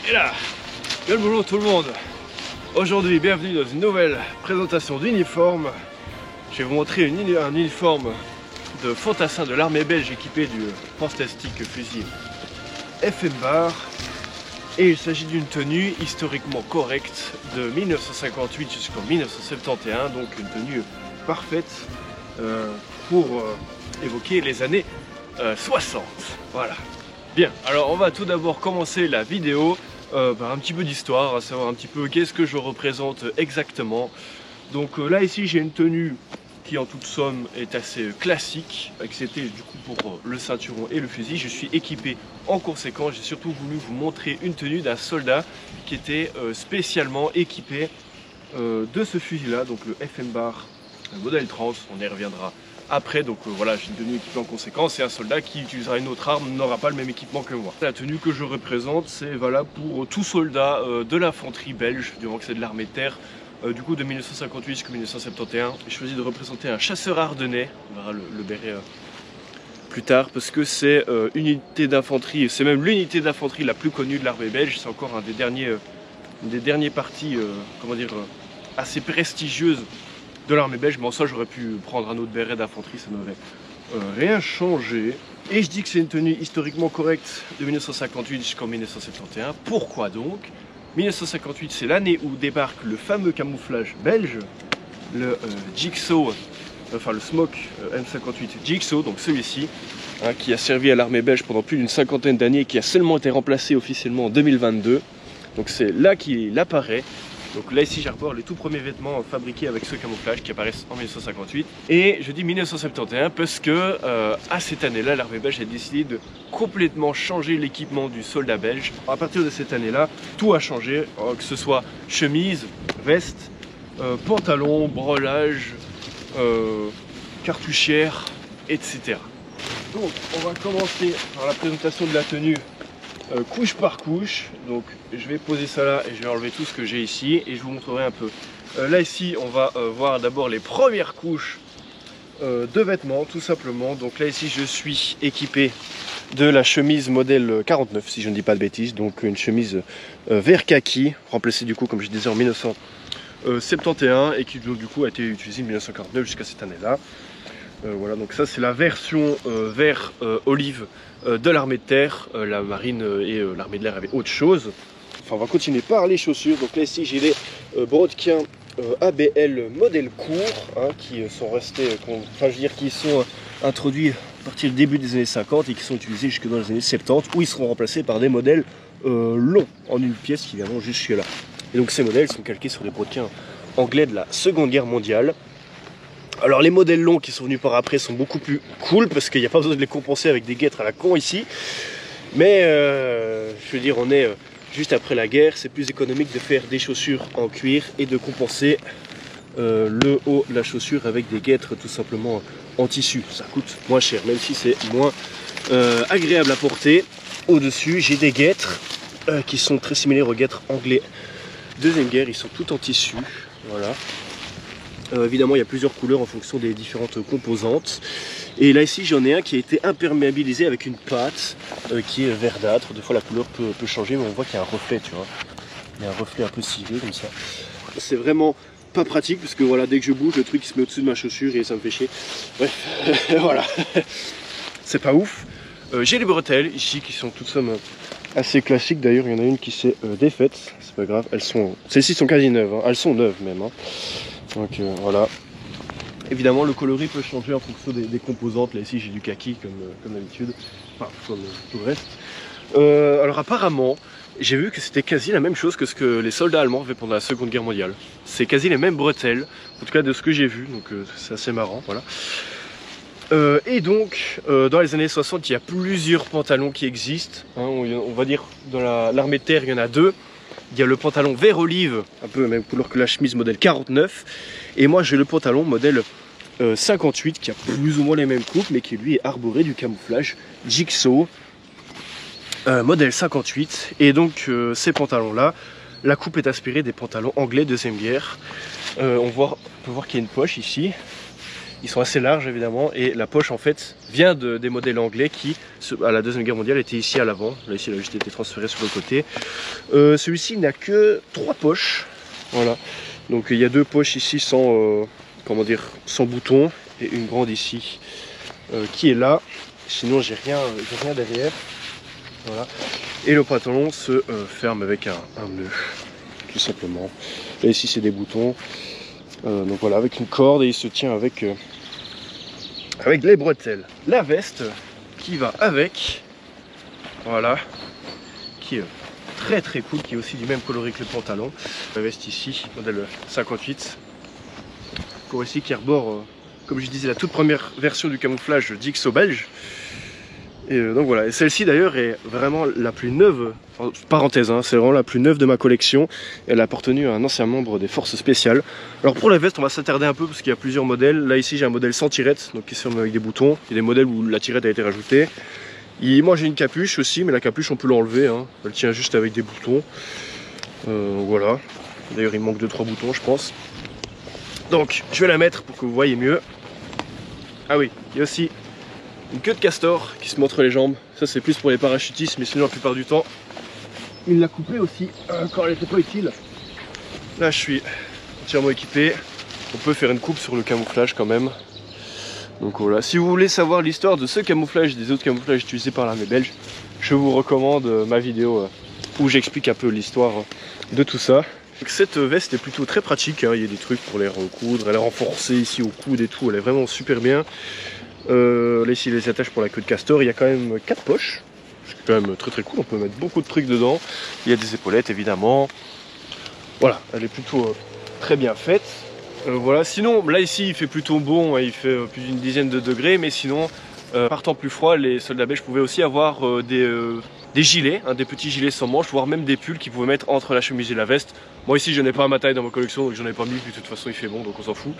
Et là, bien le bonjour tout le monde. Aujourd'hui, bienvenue dans une nouvelle présentation d'uniforme. Je vais vous montrer un uniforme de fantassin de l'armée belge équipé du fantastique fusil FM-Bar. Et il s'agit d'une tenue historiquement correcte de 1958 jusqu'en 1971, donc une tenue parfaite pour évoquer les années 60. Voilà. Bien, alors on va tout d'abord commencer la vidéo par un petit peu d'histoire, à savoir un petit peu qu'est-ce que je représente exactement. Donc là ici j'ai une tenue qui en toute somme est assez classique, excepté du coup pour le ceinturon et le fusil. Je suis équipé en conséquence. J'ai surtout voulu vous montrer une tenue d'un soldat qui était spécialement équipé de ce fusil là, donc le FM-Bar modèle Trans, on y reviendra après. Donc voilà, j'ai une tenue équipée en conséquence, et un soldat qui utilisera une autre arme n'aura pas le même équipement que moi. La tenue que je représente, c'est valable pour tout soldat de l'infanterie belge, durant que c'est de l'armée de terre. Du coup de 1958 jusqu'à 1971, j'ai choisi de représenter un chasseur ardennais. On verra le béret plus tard, parce que c'est une unité d'infanterie, c'est même l'unité d'infanterie la plus connue de l'armée belge. C'est encore une des dernières parties, comment dire, assez prestigieuses de l'armée belge. Mais en soi, j'aurais pu prendre un autre béret d'infanterie, ça n'aurait rien changé. Et je dis que c'est une tenue historiquement correcte de 1958 jusqu'en 1971. Pourquoi donc ? 1958, c'est l'année où débarque le fameux camouflage belge, le Jigsaw, enfin le Smoke M58 Jigsaw, donc celui-ci, hein, qui a servi à l'armée belge pendant plus d'une cinquantaine d'années et qui a seulement été remplacé officiellement en 2022. Donc c'est là qu'il apparaît. Donc là ici j'arbore les tout premiers vêtements fabriqués avec ce camouflage qui apparaissent en 1958. Et je dis 1971 parce que à cette année-là, l'armée belge a décidé de complètement changer l'équipement du soldat belge. À partir de cette année-là, tout a changé, que ce soit chemise, veste, pantalon, breloge, cartouchière, etc. Donc on va commencer par la présentation de la tenue couche par couche. Donc je vais poser ça là et je vais enlever tout ce que j'ai ici et je vous montrerai un peu. Là ici on va voir d'abord les premières couches de vêtements tout simplement. Donc là ici je suis équipé de la chemise modèle 49 si je ne dis pas de bêtises, donc une chemise vert kaki, remplacée du coup comme je disais en 1971 et qui du coup a été utilisée en 1949 jusqu'à cette année là. Voilà, donc ça c'est la version vert olive de l'armée de terre. La marine et l'armée de l'air avaient autre chose. Enfin on va continuer par les chaussures. Donc là ici j'ai les Brodkin ABL modèle court, hein, qui sont restés, enfin je veux dire qui sont introduits à partir du début des années 50 et qui sont utilisés jusque dans les années 70, où ils seront remplacés par des modèles longs en une pièce qui viendront jusque là. Et donc ces modèles sont calqués sur les Brodkin anglais de la Seconde Guerre mondiale. Alors les modèles longs qui sont venus par après sont beaucoup plus cool parce qu'il n'y a pas besoin de les compenser avec des guêtres à la con ici. Mais je veux dire, on est juste après la guerre, c'est plus économique de faire des chaussures en cuir et de compenser le haut de la chaussure avec des guêtres tout simplement en tissu. Ça coûte moins cher, même si c'est moins agréable à porter. Au-dessus, j'ai des guêtres qui sont très similaires aux guêtres anglais Deuxième Guerre, ils sont tous en tissu, voilà. Évidemment il y a plusieurs couleurs en fonction des différentes composantes. Et là ici j'en ai un qui a été imperméabilisé avec une pâte qui est verdâtre. Des fois la couleur peut changer, mais on voit qu'il y a un reflet, tu vois. Il y a un reflet un peu ciselé comme ça. C'est vraiment pas pratique parce que voilà, dès que je bouge, le truc il se met au-dessus de ma chaussure et ça me fait chier. Bref, voilà. C'est pas ouf. J'ai les bretelles ici qui sont toutes sommes assez classiques. D'ailleurs il y en a une qui s'est défaite, c'est pas grave. Celles-ci sont quasi neuves, hein. Elles sont neuves même, hein. Donc voilà. Évidemment le coloris peut changer en fonction des composantes. Là ici j'ai du kaki comme d'habitude, enfin comme tout le reste. Alors apparemment j'ai vu que c'était quasi la même chose que ce que les soldats allemands avaient pendant la Seconde Guerre mondiale. C'est quasi les mêmes bretelles, en tout cas de ce que j'ai vu, donc c'est assez marrant, voilà. Et donc dans les années 60 il y a plusieurs pantalons qui existent, hein. On va dire dans l'armée de terre il y en a deux. Il y a le pantalon vert olive, un peu la même couleur que la chemise modèle 49. Et moi j'ai le pantalon modèle 58 qui a plus ou moins les mêmes coupes, mais qui lui est arboré du camouflage Jigsaw modèle 58. Et donc ces pantalons là, la coupe est inspirée des pantalons anglais Deuxième Guerre. On peut voir qu'il y a une poche ici. Ils sont assez larges évidemment, et la poche en fait vient des modèles anglais qui, à la Deuxième Guerre mondiale, étaient ici à l'avant. Là ici, il a juste été transféré sur le côté. Celui-ci n'a que 3 poches. Voilà. Donc il y a 2 poches ici sans, comment dire, sans bouton, et une grande ici qui est là. Sinon j'ai rien derrière. Voilà. Et le pantalon se ferme avec un nœud, tout simplement. Là ici c'est des boutons. Donc voilà, avec une corde, et il se tient avec les bretelles. La veste qui va avec, voilà, qui est très très cool, qui est aussi du même coloris que le pantalon. La veste ici, modèle 58, pour ici qui arbore, comme je disais, la toute première version du camouflage d'XO belge. Et donc voilà, et celle-ci d'ailleurs est vraiment la plus neuve, enfin, parenthèse, hein, c'est vraiment la plus neuve de ma collection. Elle a appartenu à un ancien membre des forces spéciales. Alors pour la veste, on va s'attarder un peu parce qu'il y a plusieurs modèles. Là ici j'ai un modèle sans tirette, donc qui se ferme avec des boutons. Il y a des modèles où la tirette a été rajoutée. Moi j'ai une capuche aussi, mais la capuche on peut l'enlever, hein. Elle tient juste avec des boutons. Voilà, d'ailleurs il manque 2-3 boutons je pense. Donc je vais la mettre pour que vous voyez mieux. Ah oui, il y a aussi une queue de castor qui se met entre les jambes. Ça c'est plus pour les parachutistes, mais sinon la plupart du temps il l'a coupée aussi quand elle n'était pas utile. Là je suis entièrement équipé. On peut faire une coupe sur le camouflage quand même. Donc voilà, si vous voulez savoir l'histoire de ce camouflage et des autres camouflages utilisés par l'armée belge, je vous recommande ma vidéo où j'explique un peu l'histoire de tout ça. Donc cette veste est plutôt très pratique, hein. Il y a des trucs pour les recoudre, elle est renforcée ici au coude et tout, elle est vraiment super bien. Là ici les attaches pour la queue de castor, il y a quand même 4 poches, c'est quand même très très cool, on peut mettre beaucoup de trucs dedans. Il y a des épaulettes évidemment, voilà, elle est plutôt très bien faite. Voilà, sinon là ici il fait plutôt bon, hein, il fait plus d'une dizaine de degrés, mais sinon par temps plus froid, les soldats belges pouvaient aussi avoir des gilets, hein, des petits gilets sans manches, voire même des pulls qu'ils pouvaient mettre entre la chemise et la veste. Moi ici je n'ai pas ma taille dans ma collection, donc j'en ai pas mis, puis de toute façon il fait bon, donc on s'en fout.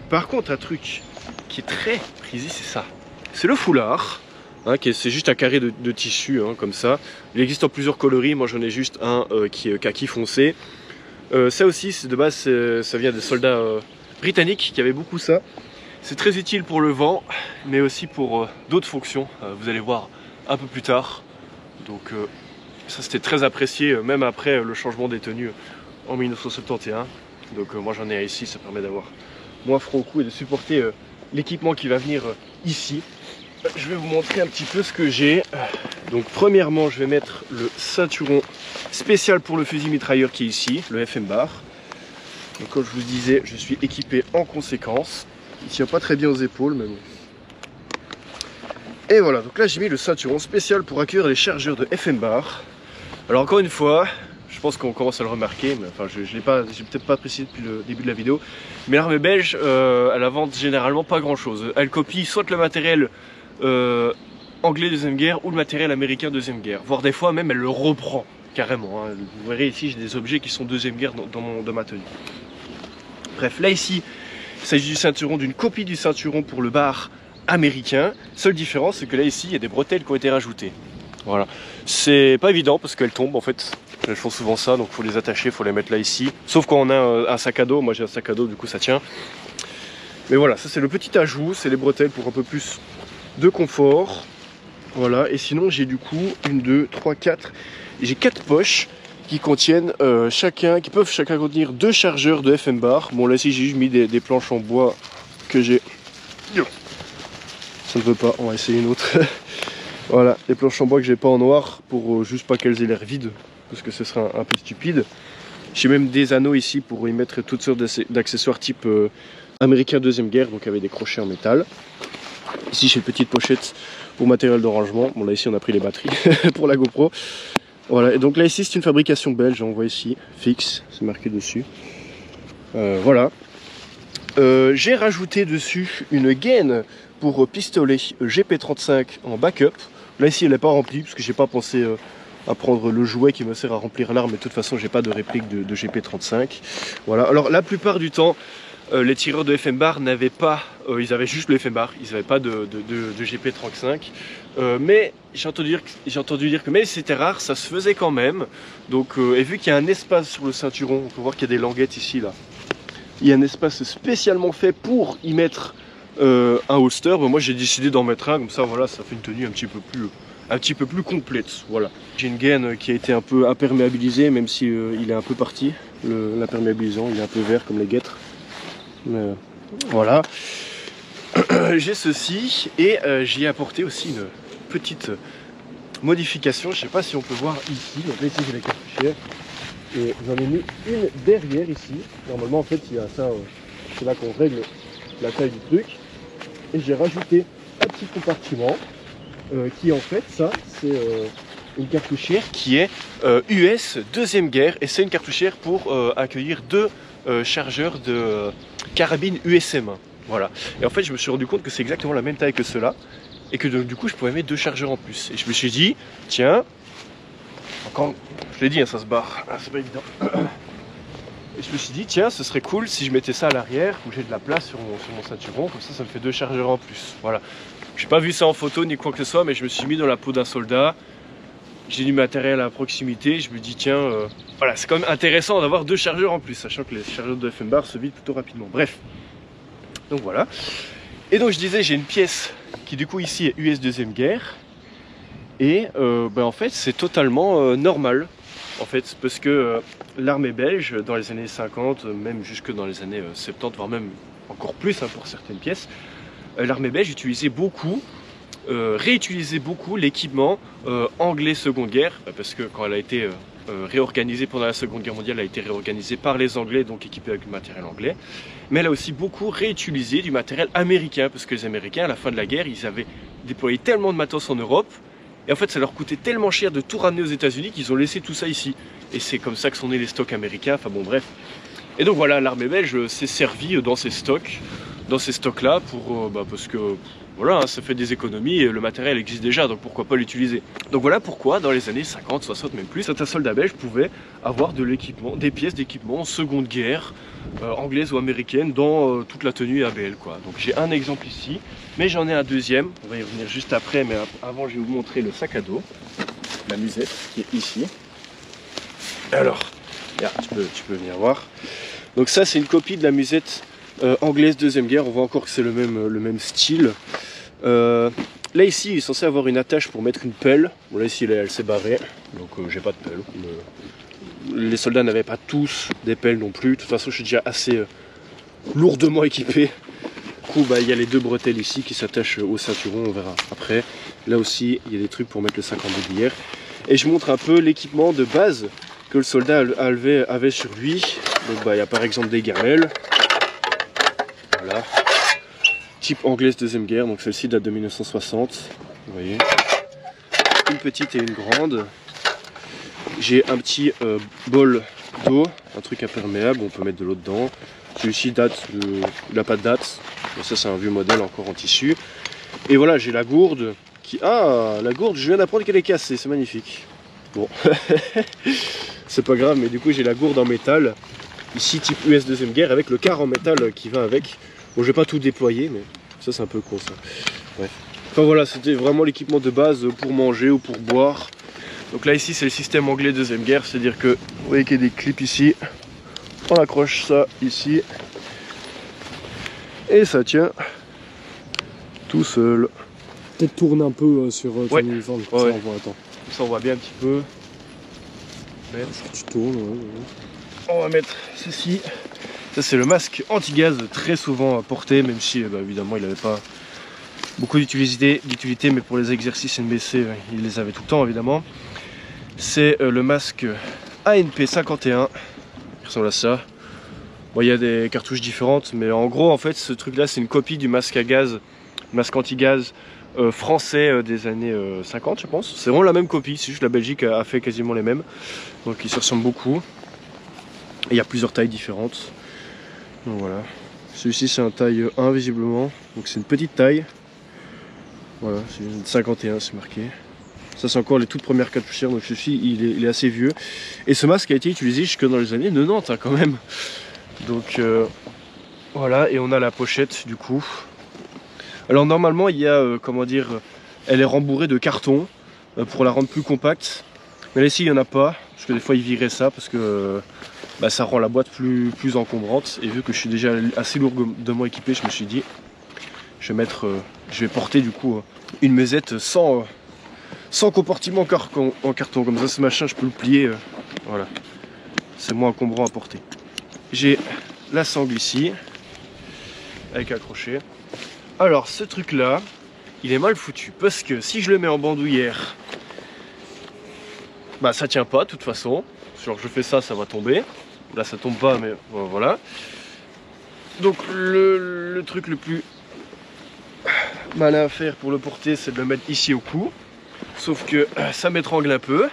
Par contre un truc qui est très prisé, c'est ça, c'est le foulard, hein, c'est juste un carré de tissu, hein, comme ça. Il existe en plusieurs coloris, moi j'en ai juste un qui est kaki foncé. Ça aussi, de base, ça vient des soldats britanniques qui avaient beaucoup ça. C'est très utile pour le vent, mais aussi pour d'autres fonctions. Vous allez voir un peu plus tard. Donc ça c'était très apprécié, même après le changement des tenues en 1971. Donc moi j'en ai un ici, ça permet d'avoir moins froid au cou et de supporter l'équipement qui va venir ici. Je vais vous montrer un petit peu ce que j'ai. Donc premièrement je vais mettre le ceinturon spécial pour le fusil mitrailleur qui est ici, le FM bar. Donc comme je vous disais, je suis équipé en conséquence. Il tient pas très bien aux épaules mais bon. Et voilà, donc là j'ai mis le ceinturon spécial pour accueillir les chargeurs de FM bar. Alors encore une fois, je pense qu'on commence à le remarquer, mais enfin je l'ai peut-être pas précisé depuis le début de la vidéo, mais l'armée belge, elle invente généralement pas grand chose. Elle copie soit le matériel anglais deuxième guerre ou le matériel américain deuxième guerre, voire des fois même elle le reprend carrément, hein. Vous verrez ici j'ai des objets qui sont deuxième guerre dans ma tenue. Bref, là ici il s'agit du ceinturon, d'une copie du ceinturon pour le bar américain. Seule différence c'est que là ici il y a des bretelles qui ont été rajoutées. Voilà, c'est pas évident parce qu'elles tombent en fait. Elles font souvent ça, donc il faut les attacher, il faut les mettre là ici. Sauf quand on a un sac à dos, moi j'ai un sac à dos, du coup ça tient. Mais voilà, ça c'est le petit ajout, c'est les bretelles pour un peu plus de confort. Voilà, et sinon j'ai du coup 1, 2, 3, 4. J'ai 4 poches qui contiennent qui peuvent chacun contenir 2 chargeurs de FM bar. Bon là ici j'ai juste mis des planches en bois que j'ai. Ça ne veut pas, on va essayer une autre. Voilà, des planches en bois que j'ai pas en noir pour juste pas qu'elles aient l'air vides, parce que ce serait un peu stupide. J'ai même des anneaux ici pour y mettre toutes sortes d'accessoires type américain deuxième guerre, donc avec des crochets en métal. Ici j'ai une petite pochette pour matériel de rangement. Bon là ici on a pris les batteries pour la GoPro. Voilà, et donc là ici c'est une fabrication belge, on voit ici, fixe, c'est marqué dessus. Voilà. J'ai rajouté dessus une gaine pour pistolet GP35 en backup. Là ici elle n'est pas remplie parce que j'ai pas pensé à prendre le jouet qui me sert à remplir l'arme, mais de toute façon j'ai pas de réplique de GP35. Voilà, alors la plupart du temps les tireurs de FM bar n'avaient pas, ils avaient juste le FM bar, ils n'avaient pas de GP35. Mais j'ai entendu dire que même si c'était rare, ça se faisait quand même. Donc, et vu qu'il y a un espace sur le ceinturon, on peut voir qu'il y a des languettes ici là. Il y a un espace spécialement fait pour y mettre un holster, bah, moi j'ai décidé d'en mettre un, comme ça voilà, ça fait une tenue un petit peu plus complète. Voilà. J'ai une gaine qui a été un peu imperméabilisée, même si il est un peu parti, l'imperméabilisant, il est un peu vert comme les guêtres. Mais, voilà. J'ai ceci et j'y ai apporté aussi une petite modification. Je sais pas si on peut voir ici. Donc là ici j'ai la cartouchière et j'en ai mis une derrière ici. Normalement en fait il y a ça, c'est là qu'on règle la taille du truc. Et j'ai rajouté un petit compartiment qui en fait ça c'est une cartouchière qui est US deuxième guerre et c'est une cartouchière pour accueillir deux chargeurs de carabine USM1. Voilà. Et en fait je me suis rendu compte que c'est exactement la même taille que ceux-là et que du coup je pouvais mettre deux chargeurs en plus. Et je me suis dit tiens, encore, je l'ai dit hein, ça se barre, c'est pas évident. Et je me suis dit tiens ce serait cool si je mettais ça à l'arrière où j'ai de la place sur mon ceinturon, comme ça me fait deux chargeurs en plus. Voilà. J'ai pas vu ça en photo ni quoi que ce soit, mais je me suis mis dans la peau d'un soldat. J'ai du matériel à proximité, je me dis tiens, voilà, c'est quand même intéressant d'avoir deux chargeurs en plus, sachant que les chargeurs de FM bar se vident plutôt rapidement. Bref, donc voilà. Et donc je disais, j'ai une pièce qui du coup ici est US deuxième guerre, et en fait c'est totalement normal, en fait, parce que l'armée belge dans les années 50, même jusque dans les années 70, voire même encore plus hein, pour certaines pièces, l'armée belge utilisait beaucoup, réutilisait beaucoup l'équipement anglais seconde guerre, parce que quand elle a été réorganisée pendant la seconde guerre mondiale, elle a été réorganisée par les anglais, donc équipée avec du matériel anglais, mais elle a aussi beaucoup réutilisé du matériel américain, parce que les américains à la fin de la guerre, ils avaient déployé tellement de matos en Europe, et en fait ça leur coûtait tellement cher de tout ramener aux États-Unis qu'ils ont laissé tout ça ici, et c'est comme ça que sont nés les stocks américains, enfin bon bref. Et donc voilà, l'armée belge s'est servie dans ces stocks-là pour parce que voilà, hein, ça fait des économies et le matériel existe déjà, donc pourquoi pas l'utiliser. Donc voilà pourquoi dans les années 50, 60 même plus, certains soldats belges pouvaient avoir de l'équipement, des pièces d'équipement seconde guerre, anglaise ou américaine, dans toute la tenue ABL quoi. Donc j'ai un exemple ici, mais j'en ai un deuxième, on va y revenir juste après, mais avant je vais vous montrer le sac à dos, la musette qui est ici. Alors, là, tu peux venir voir. Donc ça c'est une copie de la musette anglaise deuxième guerre, on voit encore que c'est le même style. Là ici il est censé avoir une attache pour mettre une pelle. Bon là ici elle s'est barrée, donc j'ai pas de pelle. Les soldats n'avaient pas tous des pelles non plus. De toute façon je suis déjà assez lourdement équipé. Du coup il y a les deux bretelles ici qui s'attachent au ceinturon, on verra après. Là aussi il y a des trucs pour mettre le sac en bandoulière. Et je montre un peu l'équipement de base que le soldat avait sur lui. Donc il y a par exemple des gamelles. Voilà. Type anglaise deuxième guerre, donc celle-ci date de 1960. Vous voyez. Une petite et une grande. J'ai un petit bol d'eau, un truc imperméable, on peut mettre de l'eau dedans. Celui-ci date de la pas de date. Mais ça c'est un vieux modèle encore en tissu. Et voilà, j'ai la gourde qui. Ah, la gourde, je viens d'apprendre qu'elle est cassée, c'est magnifique. Bon. C'est pas grave, mais du coup j'ai la gourde en métal. Ici type US deuxième guerre avec le quart en métal qui va avec. Bon je vais pas tout déployer mais ça c'est un peu con ça. Bref. Enfin voilà, c'était vraiment l'équipement de base pour manger ou pour boire. Donc là ici c'est le système anglais deuxième guerre, c'est-à-dire que vous voyez qu'il y a des clips ici. On accroche ça ici. Et ça tient tout seul. Peut-être tourne un peu sur ton uniforme, ouais. Ça on voit, attends. Ça on voit bien un petit peu. Tu tournes, ouais. On va mettre ceci. Ça c'est le masque anti-gaz très souvent porté, même si évidemment il n'avait pas beaucoup d'utilité, mais pour les exercices NBC il les avait tout le temps évidemment. C'est le masque ANP 51, il ressemble à ça. Bon, il y a des cartouches différentes, mais en gros en fait ce truc là c'est une copie du masque à gaz, masque anti-gaz français des années 50 je pense. C'est vraiment la même copie, c'est juste la Belgique a fait quasiment les mêmes, donc ils se ressemblent beaucoup. Et il y a plusieurs tailles différentes. Donc voilà. Celui-ci c'est un taille 1 visiblement, donc c'est une petite taille. Voilà, c'est une 51 c'est marqué. Ça c'est encore les toutes premières cartouchières, donc celui-ci il est assez vieux. Et ce masque a été utilisé jusque dans les années 90 hein, quand même. Donc voilà, et on a la pochette du coup. Alors normalement il y a, comment dire, elle est rembourrée de carton pour la rendre plus compacte. Mais là ici il n'y en a pas, parce que des fois ils viraient ça, parce que ça rend la boîte plus encombrante. Et vu que je suis déjà assez lourdement équipé, je me suis dit je vais porter du coup une mesette sans compartiment en carton. Comme ça, ce machin, je peux le plier. Voilà, c'est moins encombrant à porter. J'ai la sangle ici, avec un crochet. Alors, ce truc-là, il est mal foutu, parce que si je le mets en bandoulière, bah ça tient pas de toute façon. Genre je fais ça, ça va tomber. Là ça tombe pas, mais voilà. Donc le truc le plus malin à faire pour le porter, c'est de le mettre ici au cou. Sauf que ça m'étrangle un peu.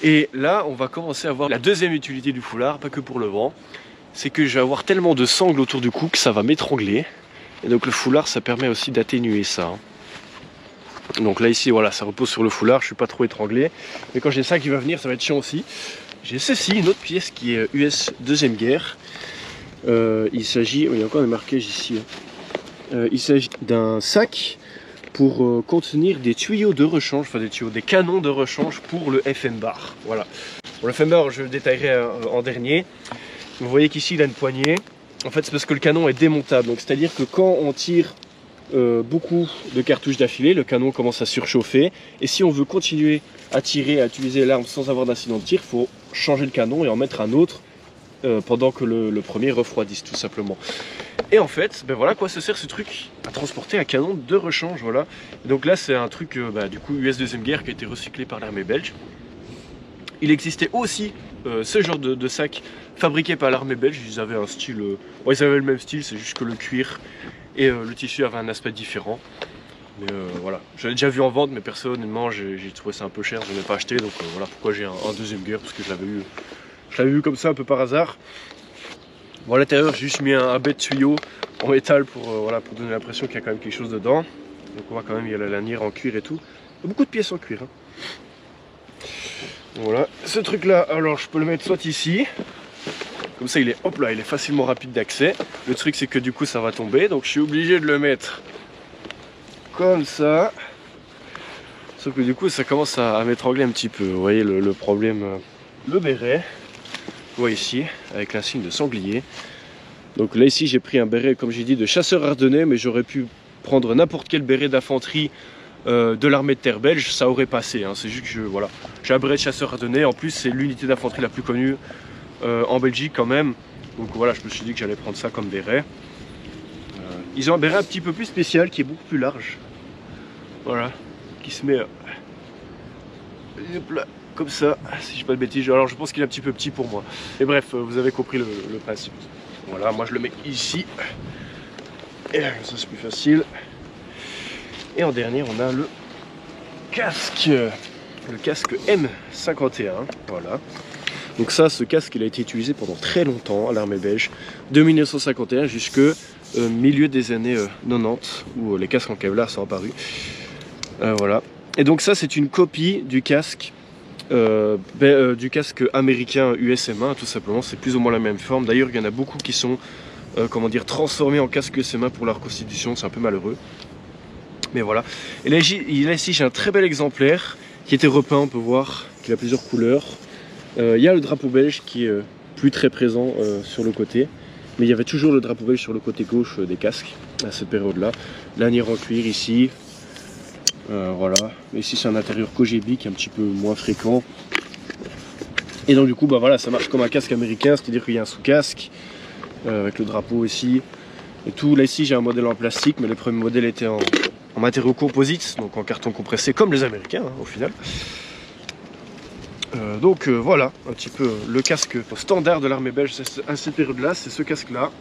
Et là on va commencer à voir la deuxième utilité du foulard, pas que pour le vent. C'est que je vais avoir tellement de sangles autour du cou que ça va m'étrangler. Et donc le foulard, ça permet aussi d'atténuer ça. Donc là ici, voilà, ça repose sur le foulard, je suis pas trop étranglé. Mais quand j'ai ça qui va venir, ça va être chiant aussi. J'ai ceci, une autre pièce qui est US Deuxième Guerre. Il s'agit, il y a encore des marquages ici. Il s'agit d'un sac pour contenir des tuyaux de rechange, enfin des canons de rechange pour le FM bar. Voilà. Pour le FM bar, je le détaillerai en dernier. Vous voyez qu'ici, il a une poignée. En fait, c'est parce que le canon est démontable. Donc, c'est-à-dire que quand on tire beaucoup de cartouches d'affilée, le canon commence à surchauffer. Et si on veut continuer à tirer, à utiliser l'arme sans avoir d'incident de tir, il faut changer le canon et en mettre un autre pendant que le premier refroidisse, tout simplement. Et en fait, ben voilà à quoi se sert ce truc, à transporter un canon de rechange. Voilà. Et donc là, c'est un truc du coup US Deuxième Guerre qui a été recyclé par l'armée belge. Il existait aussi ce genre de sac fabriqué par l'armée belge. Ils avaient un style, ils avaient le même style, c'est juste que le cuir et le tissu avaient un aspect différent. Mais voilà, j'avais déjà vu en vente, mais personnellement j'ai trouvé ça un peu cher, je n'en ai pas acheté. Donc voilà pourquoi j'ai un Deuxième Guerre, parce que je l'avais vu comme ça un peu par hasard. Bon, à l'intérieur j'ai juste mis un bête tuyau en métal pour donner l'impression qu'il y a quand même quelque chose dedans. Donc on voit quand même, il y a la lanière en cuir et tout. Il y a beaucoup de pièces en cuir. Hein. Voilà, ce truc là, alors je peux le mettre soit ici, comme ça il est facilement rapide d'accès. Le truc c'est que du coup ça va tomber, donc je suis obligé de le mettre comme ça. Sauf que du coup ça commence à m'étrangler un petit peu. Vous voyez le problème, le béret, vous voyez ici, avec l'insigne de sanglier. Donc là ici j'ai pris un béret, comme j'ai dit, de chasseur ardennais, mais j'aurais pu prendre n'importe quel béret d'infanterie de l'armée de terre belge, ça aurait passé. Hein. C'est juste que j'ai un béret de chasseur ardennais. En plus, c'est l'unité d'infanterie la plus connue en Belgique quand même. Donc voilà, je me suis dit que j'allais prendre ça comme béret. Ils ont un béret un petit peu plus spécial qui est beaucoup plus large. Voilà, qui se met comme ça, si je dis pas de bêtises. Alors je pense qu'il est un petit peu petit pour moi. Et bref, vous avez compris le principe. Voilà, moi je le mets ici. Et là, ça c'est plus facile. Et en dernier, on a le casque M51, voilà. Donc ça, ce casque, il a été utilisé pendant très longtemps à l'armée belge, de 1951 jusque milieu des années 90, où les casques en Kevlar sont apparus. Voilà. Et donc ça, c'est une copie du casque américain USM1, tout simplement. C'est plus ou moins la même forme. D'ailleurs, il y en a beaucoup qui sont, transformés en casque USM1 pour leur constitution. C'est un peu malheureux. Mais voilà. Et là ici j'ai un très bel exemplaire qui était repeint, on peut voir qu'il a plusieurs couleurs. Il y a le drapeau belge qui est plus très présent sur le côté. Mais il y avait toujours le drapeau belge sur le côté gauche des casques à cette période-là. Lanière en cuir ici. Voilà. Ici c'est un intérieur Kogebi qui est un petit peu moins fréquent. Et donc du coup voilà, ça marche comme un casque américain, c'est-à-dire qu'il y a un sous-casque avec le drapeau ici. Et tout. Là ici j'ai un modèle en plastique, mais le premier modèle était en matériaux composites, donc en carton compressé comme les Américains au final. Voilà un petit peu le casque standard de l'armée belge à cette période-là, c'est ce casque-là.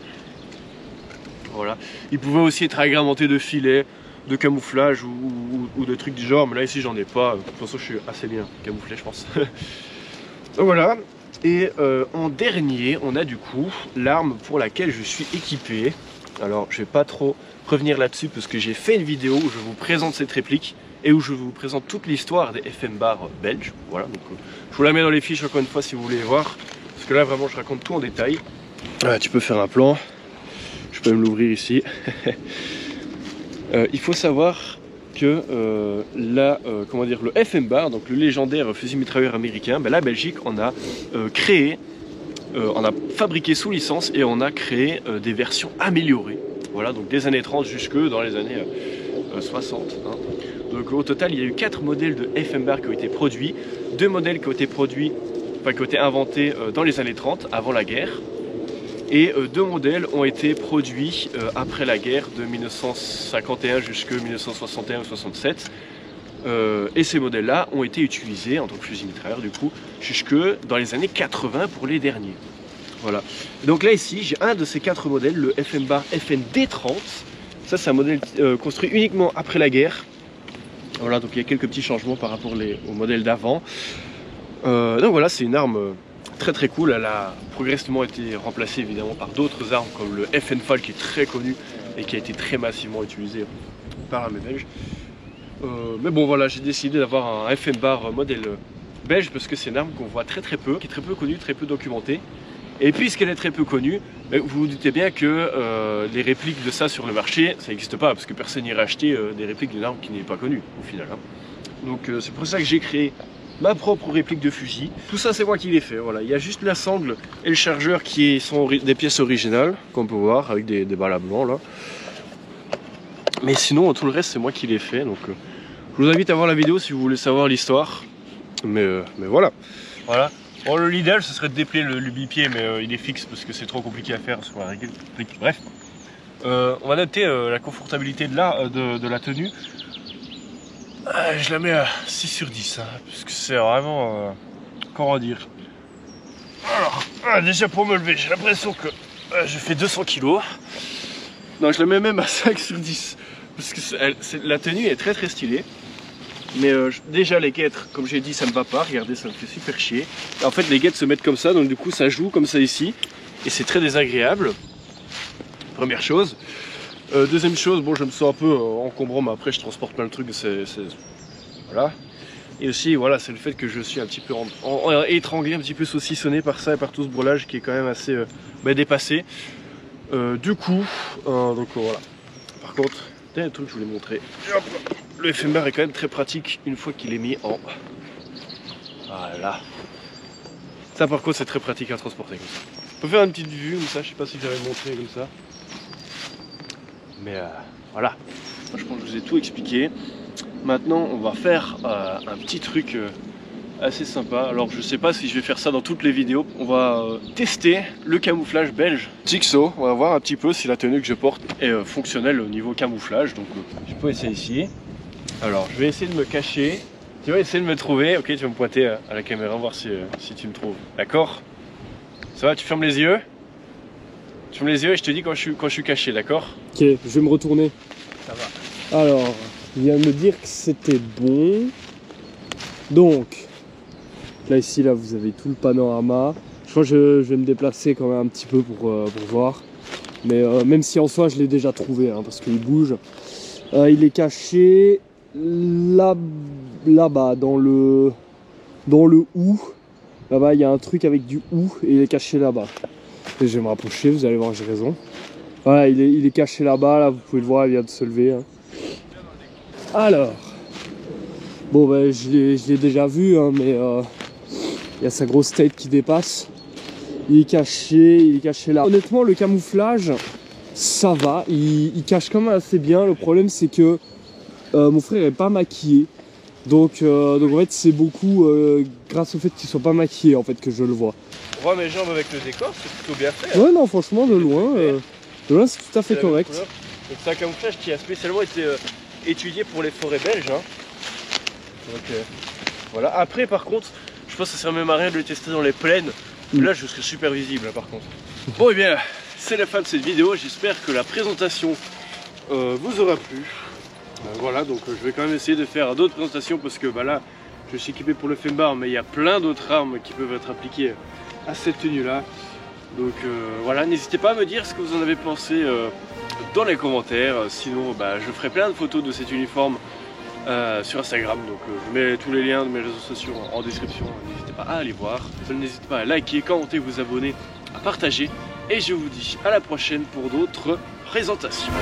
Voilà. Il pouvait aussi être agrémenté de filets, de camouflage ou de trucs du genre, mais là ici j'en ai pas. De toute façon je suis assez bien camouflé, je pense. Donc voilà. Et en dernier, on a du coup l'arme pour laquelle je suis équipé. Alors je vais pas trop revenir là-dessus parce que j'ai fait une vidéo où je vous présente cette réplique et où je vous présente toute l'histoire des FM bar belges. Voilà, donc je vous la mets dans les fiches encore une fois si vous voulez voir, parce que là vraiment je raconte tout en détail. Tu peux faire un plan, je peux même l'ouvrir ici. Il faut savoir que le FM bar, donc le légendaire fusil mitrailleur américain, la Belgique en a créé, on a fabriqué sous licence et on a créé des versions améliorées Voilà, donc des années 30 jusque dans les années 60. Hein. Donc au total, il y a eu 4 modèles de FM bar qui ont été produits, 2 modèles qui ont été produits, enfin qui ont été inventés dans les années 30, avant la guerre, et 2 modèles ont été produits après la guerre, de 1951 jusqu'à 1961 ou 67. Et ces modèles-là ont été utilisés en tant que fusil mitrailleur du coup jusque dans les années 80 pour les derniers. Voilà. Donc là ici j'ai un de ces 4 modèles, le FM bar FND30. Ça c'est un modèle construit uniquement après la guerre. Voilà, donc il y a quelques petits changements par rapport au modèle d'avant. Donc voilà, c'est une arme très très cool. Elle a progressivement été remplacée évidemment par d'autres armes comme le FN-FAL qui est très connu et qui a été très massivement utilisé par l'armée belge. Mais bon voilà, j'ai décidé d'avoir un FM bar modèle belge parce que c'est une arme qu'on voit très peu, qui est très peu connue, très peu documentée. Et puisqu'elle est très peu connue, vous vous doutez bien que les répliques de ça sur le marché, ça n'existe pas parce que personne n'irait acheter des répliques d'une arme qui n'est pas connue au final. Hein. Donc c'est pour ça que j'ai créé ma propre réplique de fusil. Tout ça c'est moi qui l'ai fait, voilà. Il y a juste la sangle et le chargeur qui sont des pièces originales, qu'on peut voir avec des balles à blanc là. Mais sinon tout le reste c'est moi qui l'ai fait, donc je vous invite à voir la vidéo si vous voulez savoir l'histoire. Mais voilà. Voilà. Bon, l'idéal ce serait de déplier le bipied, mais il est fixe parce que c'est trop compliqué à faire sur la réplique. Bref. On va noter la confortabilité de la tenue. Je la mets à 6 sur 10, hein, parce que c'est vraiment... comment dire. Alors, déjà pour me lever, j'ai l'impression que je fais 200 kg. Non, je la mets même à 5 sur 10. Parce que la tenue est très stylée. Mais déjà les guêtres, comme j'ai dit, ça ne va pas. Regardez, ça me fait super chier. Et en fait, les guêtres se mettent comme ça, donc du coup, ça joue comme ça ici. Et c'est très désagréable. Première chose. Deuxième chose, bon, je me sens un peu encombrant, mais après, je transporte plein de trucs. Voilà. Et aussi, voilà, c'est le fait que je suis un petit peu étranglé, un petit peu saucissonné par ça et par tout ce brûlage qui est quand même assez dépassé. Du coup, donc voilà. Par contre, dernier truc que je voulais montrer. Hop, le FM bar est quand même très pratique une fois qu'il est mis en... Voilà. Ça par contre c'est très pratique à transporter comme ça. On peut faire une petite vue comme ça, je sais pas si j'avais montré comme ça. Mais voilà. Moi, je pense que je vous ai tout expliqué. Maintenant on va faire un petit truc assez sympa. Alors je sais pas si je vais faire ça dans toutes les vidéos. On va tester le camouflage belge Jigsaw. On va voir un petit peu si la tenue que je porte est fonctionnelle au niveau camouflage. Donc je peux essayer ici. Alors je vais essayer de me cacher. Tu vas essayer de me trouver. Ok, tu vas me pointer à la caméra, voir si tu me trouves. D'accord? Ça va, tu fermes les yeux? Tu fermes les yeux et je te dis quand je suis caché, d'accord? Ok, je vais me retourner. Ça va. Alors, il vient de me dire que c'était bon. Donc, là ici, là vous avez tout le panorama. Je crois que je vais me déplacer quand même un petit peu pour voir. Mais même si en soi je l'ai déjà trouvé, hein, parce qu'il bouge. Il est caché là-bas, dans le hou. Là-bas, il y a un truc avec du hou et il est caché là-bas. Et je vais me rapprocher, vous allez voir, j'ai raison. Voilà, il est caché là-bas, là, vous pouvez le voir, il vient de se lever. Hein. Alors, bon, ben, je l'ai déjà vu, hein, mais il y a sa grosse tête qui dépasse. Il est caché là. Honnêtement, le camouflage, ça va, il cache quand même assez bien. Le problème, c'est que mon frère n'est pas maquillé. Donc en fait, c'est beaucoup grâce au fait qu'il soit pas maquillé en fait que je le vois. On voit mes jambes avec le décor, c'est plutôt bien fait. Hein. Ouais, non, franchement, de loin, c'est tout à fait correct. Donc c'est un camouflage qui a spécialement été étudié pour les forêts belges. Hein. Donc voilà. Après, par contre, je pense que ça sert même à rien de le tester dans les plaines. Là, je serais super visible, là, par contre. Bon, et bien, c'est la fin de cette vidéo. J'espère que la présentation vous aura plu. Voilà, donc je vais quand même essayer de faire d'autres présentations parce que bah, là, je suis équipé pour le FM bar, mais il y a plein d'autres armes qui peuvent être appliquées à cette tenue-là. Donc voilà, n'hésitez pas à me dire ce que vous en avez pensé dans les commentaires. Sinon, bah, je ferai plein de photos de cet uniforme sur Instagram. Donc je mets tous les liens de mes réseaux sociaux en description. N'hésitez pas à aller voir. N'hésitez pas à liker, commenter, vous abonner, à partager. Et je vous dis à la prochaine pour d'autres présentations.